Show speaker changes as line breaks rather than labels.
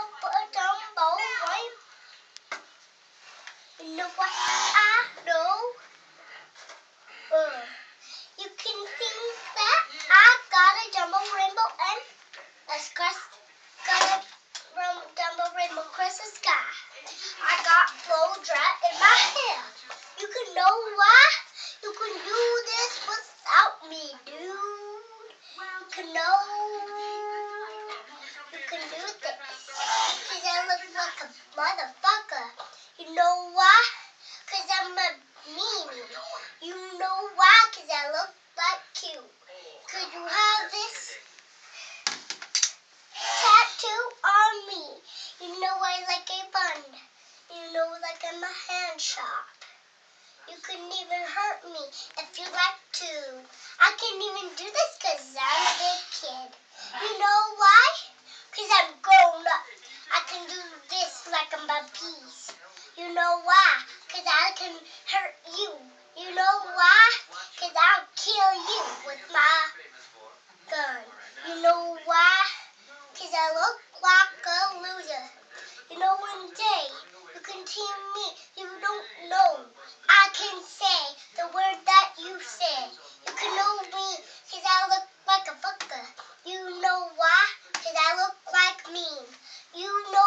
Dumbo, right? You know what I know? You can think that I got a jumbo rainbow and a crust. Got a jumbo rainbow across the sky. I got flow dry in my hair. You can know why? You can do this without me, dude. You can know. You can do this. Cause I look like a motherfucker. You know why? Cause I'm a meanie. You know why? Cause I look like you. Could you have this tattoo on me? You know I like a bun. You know like I'm a hand shop. You couldn't even hurt me if you like to. I can't even do this cause I'm a big kid. You know why? Cause I'm grown up. I can do this like I'm a piece. You know why? Cause I can hurt you. You know why? Cause I'll kill you with my gun. You know why? Cause I look like a loser. You know one day you can team me. You don't know. I can say the word that you say. You can know me cause I look like a fucker. You know why? Cause I look like me. You know